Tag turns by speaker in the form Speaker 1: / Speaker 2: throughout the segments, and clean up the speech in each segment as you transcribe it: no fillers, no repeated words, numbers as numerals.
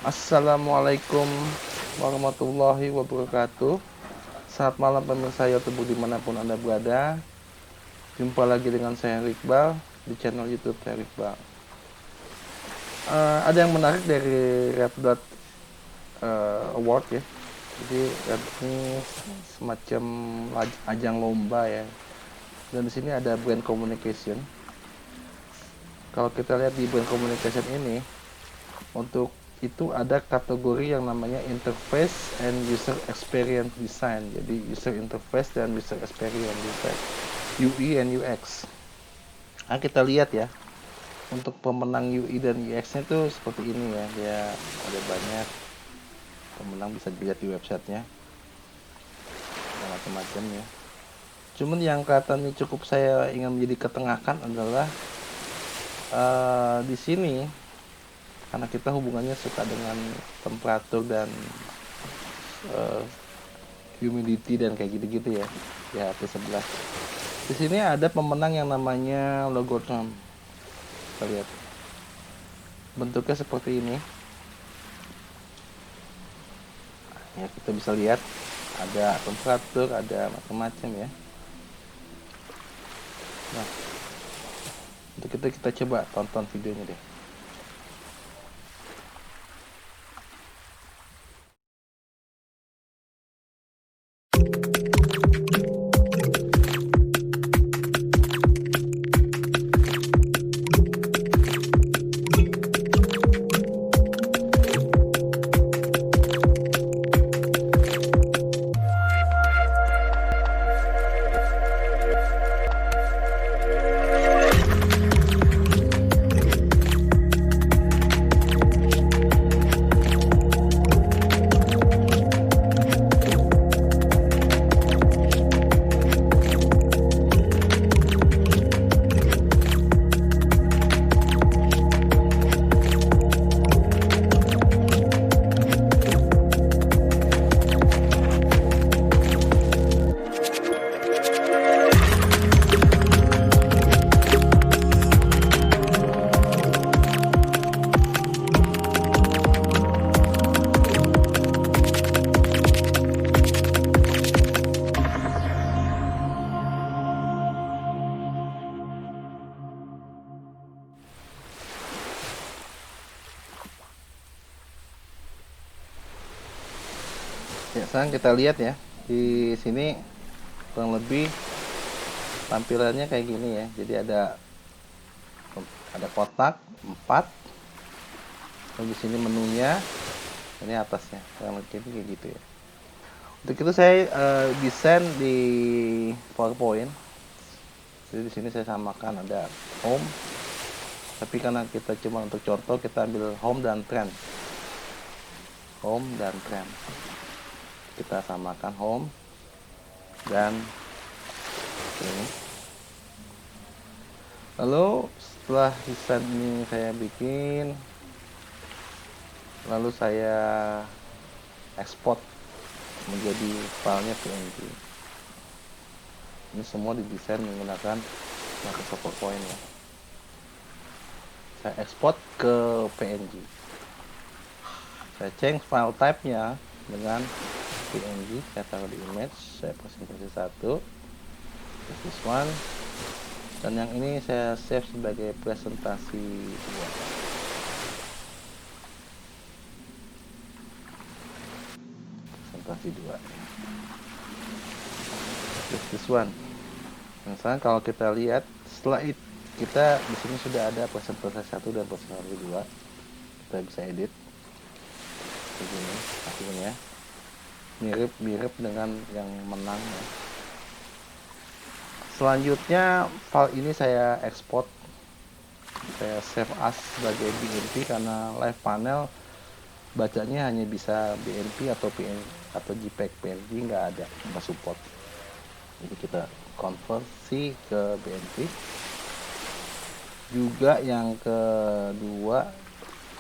Speaker 1: Assalamualaikum warahmatullahi wabarakatuh. Selamat malam pemirsa YouTube dimanapun Anda berada. Jumpa lagi dengan saya Iqbal di channel YouTube saya Iqbal. Ada yang menarik dari Red Dot Award ya. Jadi Red ini semacam ajang lomba ya. Dan di sini ada brand communication. Kalau kita lihat di brand communication ini, untuk itu ada kategori yang namanya interface and user experience design. Jadi user interface dan user experience design, UI and UX. Nah, kita lihat ya, untuk pemenang UI dan UX-nya tuh seperti ini ya. Dia ada banyak pemenang, bisa dilihat di websitenya, macam-macam ya. Cuman yang kelihatannya cukup saya ingin menjadi ketengahkan adalah di sini, karena kita hubungannya suka dengan temperatur dan humidity dan kayak gitu-gitu ya, di HP sebelah. Di sini ada pemenang yang namanya logarithm. Kita lihat bentuknya seperti ini ya, kita bisa lihat ada temperatur, ada macam-macam ya. Nah, untuk itu kita coba tonton videonya deh. Ya, sekarang kita lihat ya, di sini kurang lebih tampilannya kayak gini ya. Jadi ada kotak 4, lalu di sini menunya, ini atasnya kurang lebih kayak gitu ya. Untuk itu saya desain di PowerPoint. Jadi di sini saya samakan ada home, tapi karena kita cuma untuk contoh, kita ambil home dan trend. Home dan trend. Kita samakan home dan ini. Lalu setelah desain ini saya bikin, lalu saya ekspor menjadi filenya PNG. Ini semua didesain menggunakan Microsoft PowerPoint ya. Saya ekspor ke PNG. Saya change file type-nya dengan PNG, saya taruh di image, saya presentasi 1, this one, dan yang ini saya save sebagai presentasi 2. Presentasi 2. This one. Misalnya kalau kita lihat, setelah itu kita di sini sudah ada presentasi 1 dan presentasi 2. Kita bisa edit begini hasilnya, mirip-mirip dengan yang menang ya. Selanjutnya file ini saya ekspor, saya save as sebagai BMP, karena live panel bacanya hanya bisa BMP atau JPEG. PNG nggak support. Jadi kita konversi ke BMP. Juga yang kedua,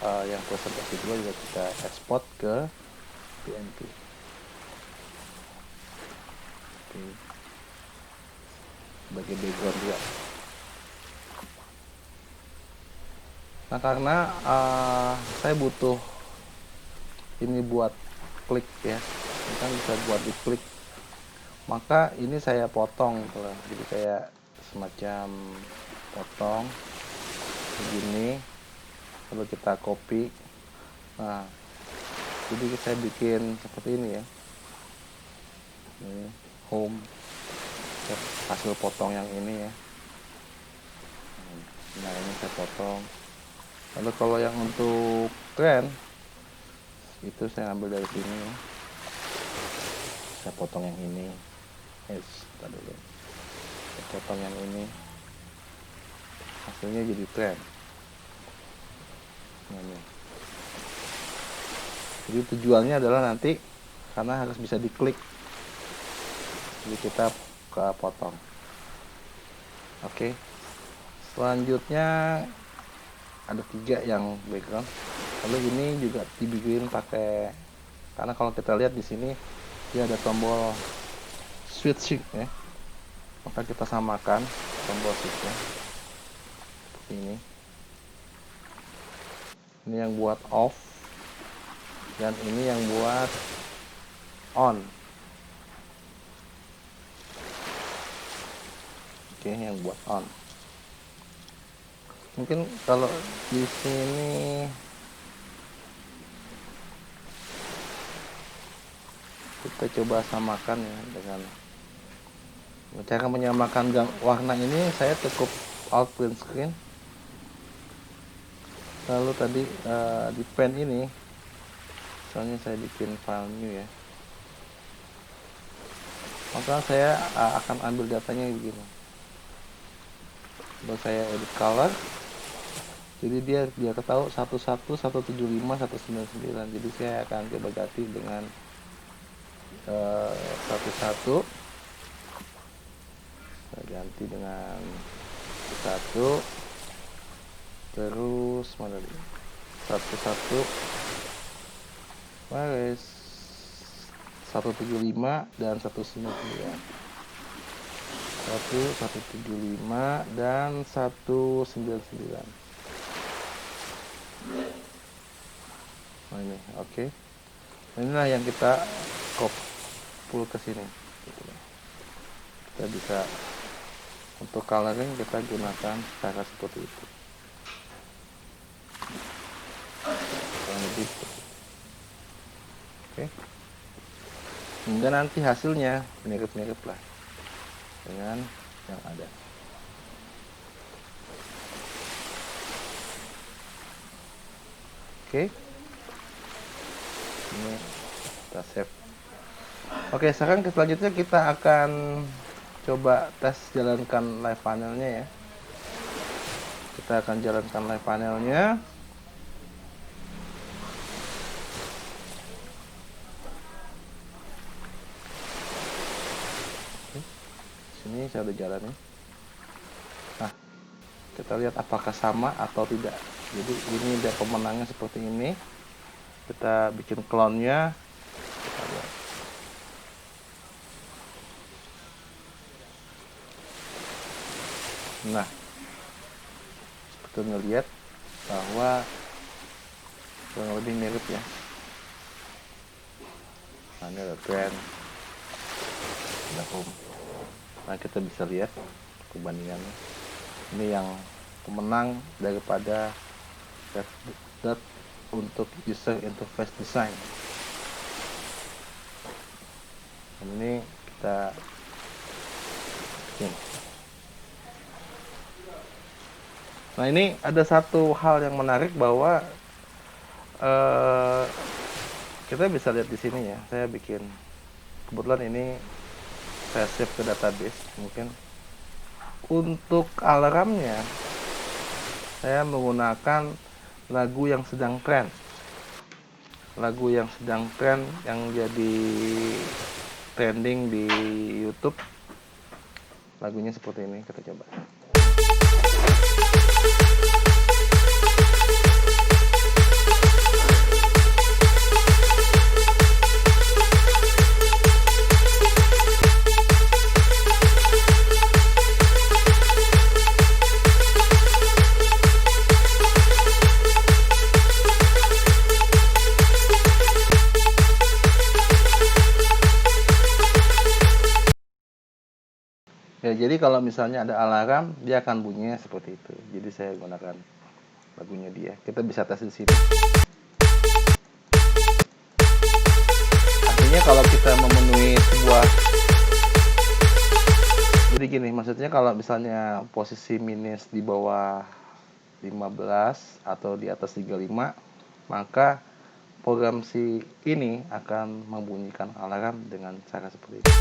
Speaker 1: yang presentasi 2 juga kita ekspor ke BMP. Oke. Sebagai background juga. Nah, karena saya butuh ini buat klik ya, ini kan bisa buat diklik, maka ini saya potong gitu loh. Jadi kayak semacam potong begini, lalu kita copy. Nah, jadi saya bikin seperti ini ya, ini home, hasil potong yang ini ya. Nah, ini saya potong. Lalu kalau yang untuk trend itu saya ambil dari sini ya. Saya potong yang ini. Kita dulu. Saya potong yang ini. Hasilnya jadi trend. Nah, ini. Jadi tujuannya adalah nanti karena harus bisa diklik. Jadi kita potong. Oke. Selanjutnya ada 3 yang background. Lalu ini juga dibikin pakai, karena kalau kita lihat di sini dia ada tombol switching ya, maka kita samakan tombol switchnya seperti ini. Ini yang buat off dan ini yang buat on. Oke, yang buat on. Mungkin kalau di sini kita coba samakan ya dengan cara menyamakan warna ini, saya cukup alt print screen. Lalu tadi di pen ini, soalnya saya bikin file new ya, maka saya akan ambil datanya begini. Lalu saya edit color. Jadi dia ketahui 11, 175, 199. Jadi saya akan coba ganti dengan 11. Saya ganti dengan 1. Terus mana lagi? 11. Whereas 175 dan 199. 175 dan 199. Nah, ini oke. Inilah yang kita copy ke sini. Kita bisa untuk coloring kita gunakan cara seperti itu. Oke. Hingga nanti hasilnya mirip-mirip lah dengan yang ada. Oke. Ini kita save. Oke, sekarang selanjutnya kita akan coba tes jalankan live panelnya ya. Kita akan jalankan live panelnya. Sini saya udah jalan ya. Nah, kita lihat apakah sama atau tidak. Jadi ini ada pemenangnya seperti ini. Kita bikin clone-nya. Kita lihat. Nah, seperti ngelihat bahwa kurang lebih mirip ya. Nah, ini ada trend, ada home. Nah, kita bisa lihat perbandingannya. Ini yang pemenang daripada that untuk user interface design. Dan ini kita bikin. Nah, ini ada satu hal yang menarik bahwa kita bisa lihat di sini ya. Saya bikin, kebetulan ini saya save ke database. Mungkin untuk alarmnya saya menggunakan lagu yang sedang tren, yang jadi trending di YouTube. Lagunya seperti ini, kita coba. Ya, jadi kalau misalnya ada alarm, dia akan bunyinya seperti itu. Jadi saya gunakan lagunya dia. Kita bisa tes di sini. Artinya kalau kita memenuhi sebuah, jadi gini, maksudnya kalau misalnya posisi minus di bawah 15 atau di atas 35, maka program si ini akan membunyikan alarm dengan cara seperti ini.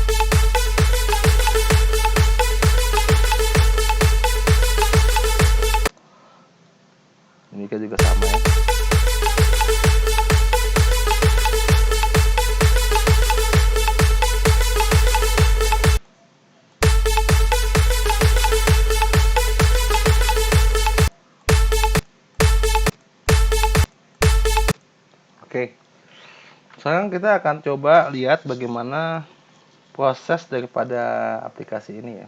Speaker 1: Ini kan juga sama ya. Oke, sekarang kita akan coba lihat bagaimana proses daripada aplikasi ini ya.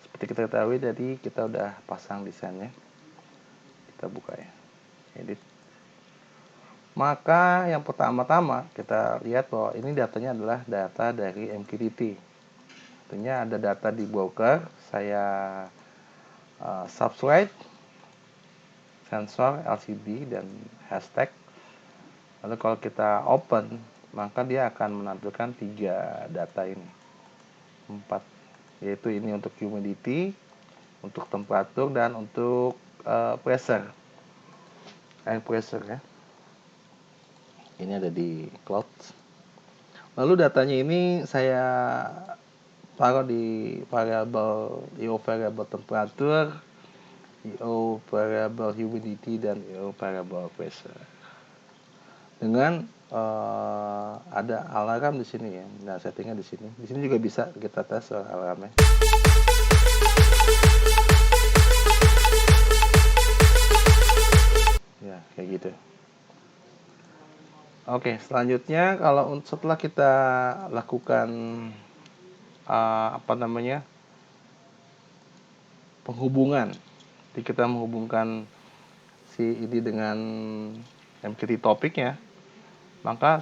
Speaker 1: Seperti kita ketahui tadi kita udah pasang desainnya. Kita buka ya, edit. Maka yang pertama-tama kita lihat bahwa ini datanya adalah data dari MQTT. Artinya ada data di broker, saya subscribe, sensor, LCD, dan hashtag. Lalu kalau kita open, maka dia akan menampilkan 3 data ini. 4, yaitu ini untuk humidity, untuk temperatur, dan untuk pressure, air pressure ya. Ini ada di cloud. Lalu datanya ini saya taruh di variabel IO variabel temperatur, IO variabel humidity, dan IO variabel pressure. Dengan ada alarm di sini ya. Nah, settingnya di sini. Di sini juga bisa kita tes alarmnya. Ya, kayak gitu. Oke, selanjutnya kalau setelah kita lakukan penghubungan, jadi kita menghubungkan si ini dengan MQTT topiknya, maka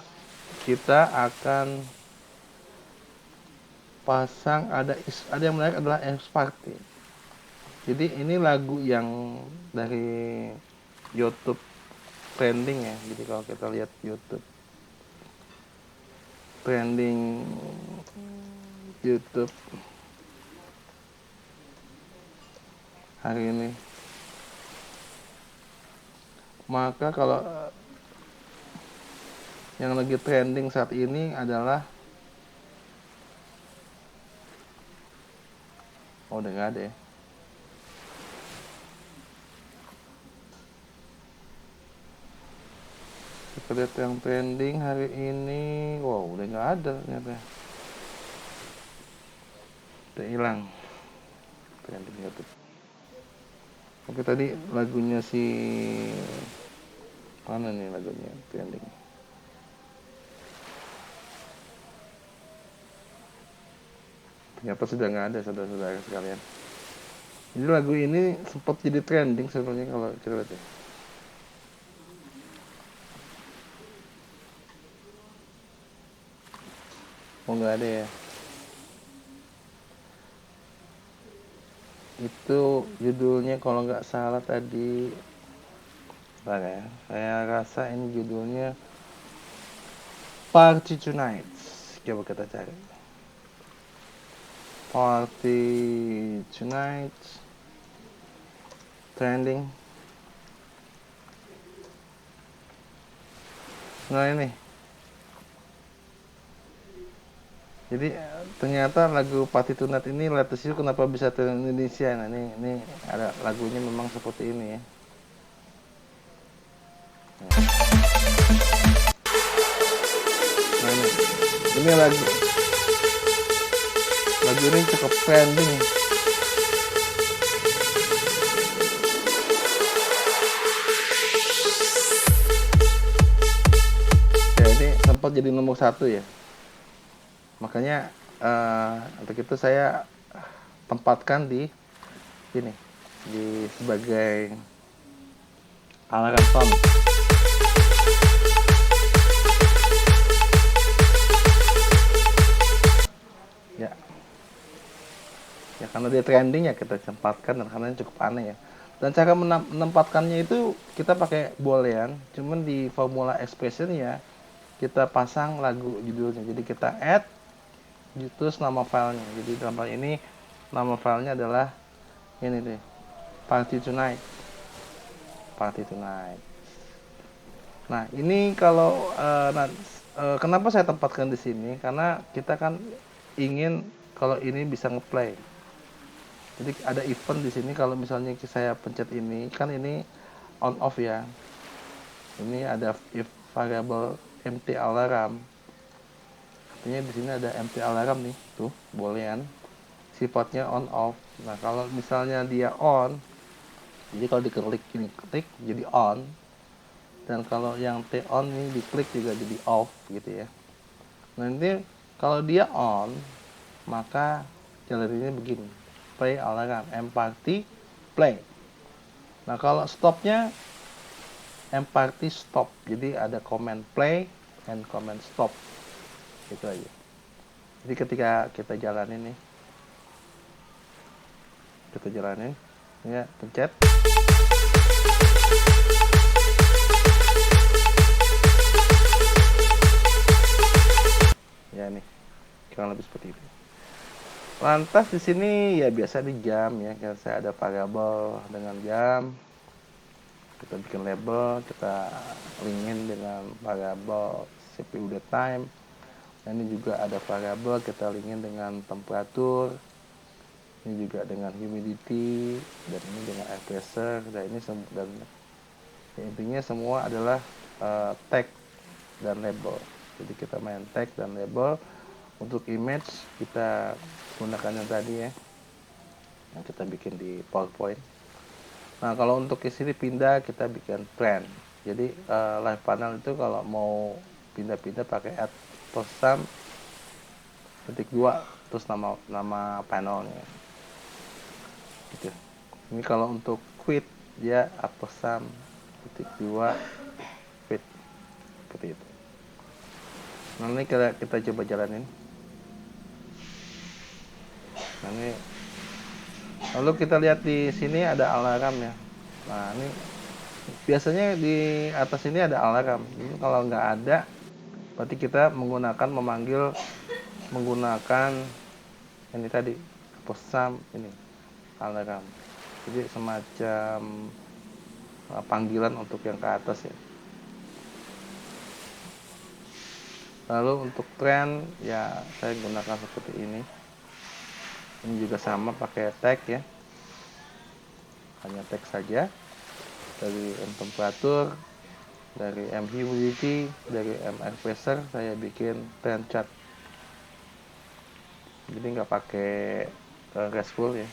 Speaker 1: kita akan pasang ada yang menarik adalah X-Party. Jadi ini lagu yang dari YouTube trending ya. Jadi kalau kita lihat YouTube trending YouTube hari ini, maka kalau yang lagi trending saat ini adalah udah nggak ada ya. Kita lihat yang trending hari ini, wow udah nggak ada ternyata, udah hilang trending YouTube. Oke, tadi lagunya si mana nih lagunya trending? Ternyata sudah nggak ada, saudara-saudara sekalian. Jadi lagu ini sempat jadi trending sebenarnya kalau kita lihat ya. Oh nggak ada ya. Itu judulnya kalau nggak salah tadi, bentar ya, saya rasa ini judulnya Party Tonight. Coba kita cari Party Tonight trending. Nah ini, jadi ternyata lagu Party Tonight ini latest itu kenapa bisa ke Indonesia. Nah ini ada lagunya memang seperti ini ya. Nah ini lagu ini cukup trending. Ya ini sempat jadi nomor 1 ya. Makanya untuk itu saya tempatkan di sini, sebagai alarm sound. Ya, karena dia trending ya kita tempatkan, dan karena cukup aneh ya. Dan cara menempatkannya itu kita pakai boolean, cuman di formula expression ya kita pasang lagu judulnya. Jadi kita add terus nama filenya. Jadi dalam hal ini nama filenya adalah ini deh, party tonight. Nah ini kalau kenapa saya tempatkan di sini, karena kita kan ingin kalau ini bisa ngeplay. Jadi ada event di sini, kalau misalnya saya pencet ini kan ini on off ya. Ini ada if variable empty alarm. Artinya di sini ada empty alarm nih, tuh boolean. Sifatnya on off. Nah, kalau misalnya dia on, jadi kalau diklik ini klik jadi on. Dan kalau yang T on ini diklik juga jadi off gitu ya. Nanti kalau dia on, maka jalan ini begini. Play alarm, M-Party play. Nah kalau stopnya M-Party stop. Jadi ada command play and command stop. Itu aja. Jadi ketika kita jalanin nih, ya pencet. Ya nih, kurang lebih seperti itu. Lantas di sini ya biasa di jam ya, kan saya ada variable dengan jam. Kita bikin label, kita linkin dengan variable CPU date time. Nah, ini juga ada variable kita linkin dengan temperatur. Ini juga dengan humidity, dan ini dengan air pressure. Dan ini dan intinya semua adalah tag dan label. Jadi kita main tag dan label. Untuk image kita gunakan yang tadi ya, yang kita bikin di PowerPoint. Nah kalau untuk ke sini pindah, kita bikin trend. Jadi live panel itu kalau mau pindah-pindah pakai add @sum ketik 2 terus nama panelnya gitu. Ini kalau untuk quit dia @sum ketik 2 quit seperti itu. Nah ini kita coba jalanin. Nah ini lalu kita lihat di sini ada alarm ya. Nah ini biasanya di atas ini ada alarm. Ini kalau nggak ada, berarti kita menggunakan ini tadi pesan ini alarm. Jadi semacam panggilan untuk yang ke atas ya. Lalu untuk trend ya saya gunakan seperti ini. Ini juga sama pakai tag ya, hanya tag saja. Dari M temperatur, dari M humidity, dari M air pressure saya bikin trend chart. Jadi nggak pakai RESTful ya,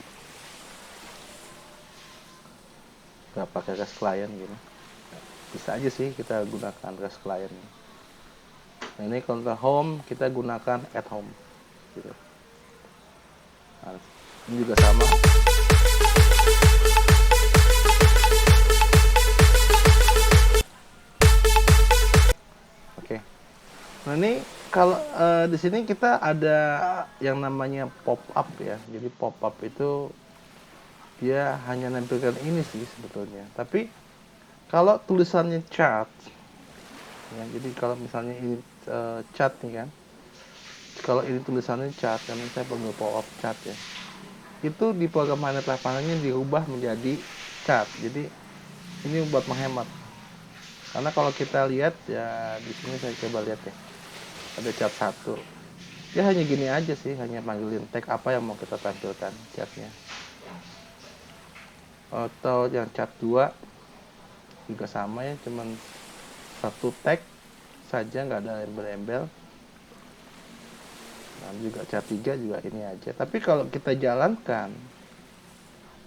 Speaker 1: nggak pakai REST client gitu. Bisa aja sih kita gunakan REST client. Nah ini kalau home kita gunakan at home gitu. Nah, ini juga sama. Oke. Nah ini kalau di sini kita ada yang namanya pop up ya. Jadi pop up itu dia hanya nampilkan ini sih sebetulnya. Tapi kalau tulisannya chart, ya, jadi kalau misalnya ini chart nih kan. Kalau ini tulisannya chart, karena saya panggil pop up chart ya. Itu di program Magnet Live Panelnya dirubah menjadi chart. Jadi ini buat menghemat. Karena kalau kita lihat ya di sini saya coba lihat ya. Ada chart 1. Ya hanya gini aja sih, hanya panggilin tag apa yang mau kita tampilkan chartnya. Atau yang chart 2 juga sama ya, cuman satu tag saja, nggak ada embel-embel. Nah, juga chart 3 juga ini aja. Tapi kalau kita jalankan,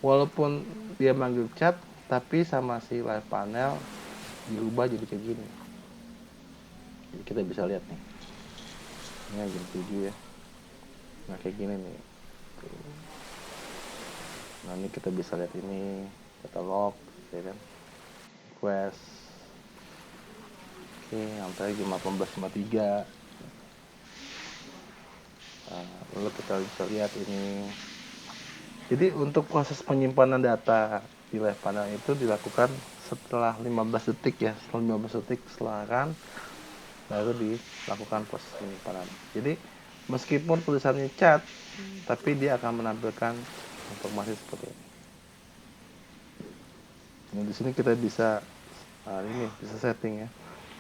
Speaker 1: walaupun dia manggil chat, tapi sama si live panel diubah jadi kayak gini. Jadi kita bisa lihat nih. Ini jam 7 ya. Nah kayak gini nih. Nah ini kita bisa lihat ini katalog, ya kan? Request. Oke, sampai jam 18.53. Lalu kita bisa lihat ini Jadi untuk proses penyimpanan data di live panel itu dilakukan setelah 15 detik ya, setelah 15 detik setelahkan baru dilakukan proses penyimpanan. Jadi meskipun tulisannya chat, tapi dia akan menampilkan informasi seperti ini. Nah, di sini kita bisa ini bisa setting ya,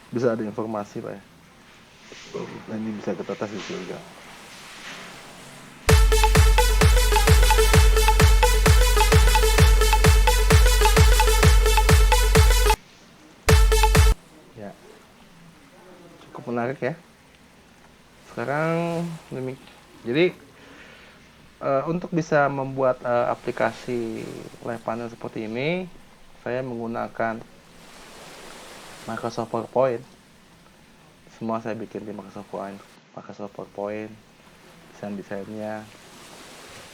Speaker 1: bisa ada informasi pak ya. Nah, ini bisa kita tes di sini juga. Ya, cukup menarik ya. Sekarang jadi untuk bisa membuat aplikasi live panel seperti ini, saya menggunakan Microsoft PowerPoint. Semua saya bikin di Microsoft PowerPoint, desainnya,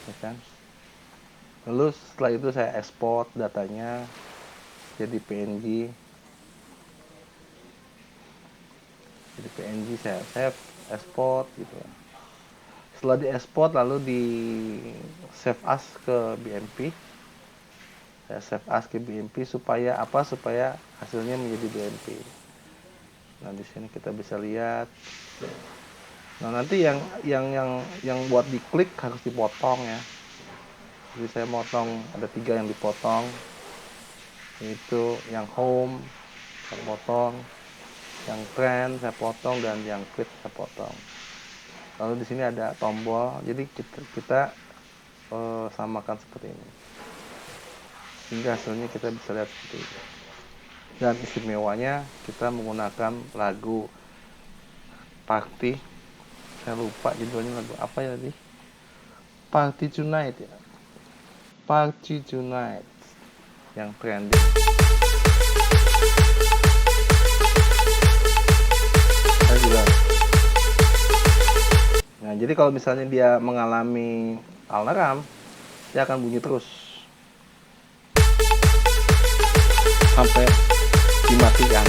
Speaker 1: ya kan. Lalu setelah itu saya ekspor datanya jadi PNG. Jadi PNG saya save, ekspor gitu. Setelah diekspor lalu di save as ke BMP. Saya save as ke BMP supaya apa? Supaya hasilnya menjadi BMP. Nah, di sini kita bisa lihat. Nah, nanti yang buat diklik harus dipotong ya. Jadi saya motong, ada 3 yang dipotong. Itu yang home saya potong, yang trend saya potong, dan yang clip saya potong. Lalu di sini ada tombol, jadi kita samakan seperti ini sehingga hasilnya kita bisa lihat seperti ini. Dan istimewanya kita menggunakan lagu Party, saya lupa judulnya lagu apa ya tadi, Party Tonight ya, Party Tonight yang trending. Saya juga. Nah, jadi kalau misalnya dia mengalami alarm, dia akan bunyi terus sampai dimatikan.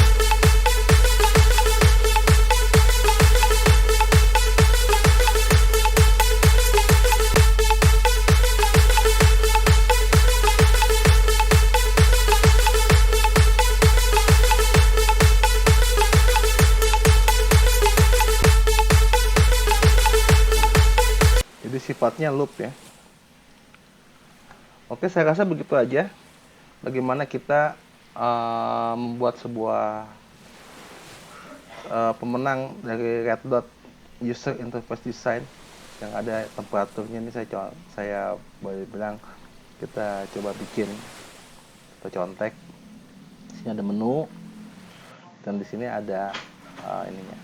Speaker 1: Jadi sifatnya loop ya. Oke, saya rasa begitu aja bagaimana kita membuat sebuah pemenang dari Red Dot User Interface Design yang ada temperaturnya. Ini saya boleh bilang kita coba bikin, kita contek. Di sini ada menu dan di sini ada ininya.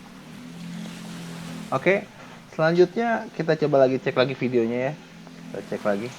Speaker 1: Oke, selanjutnya kita coba lagi cek lagi videonya ya. Kita cek lagi.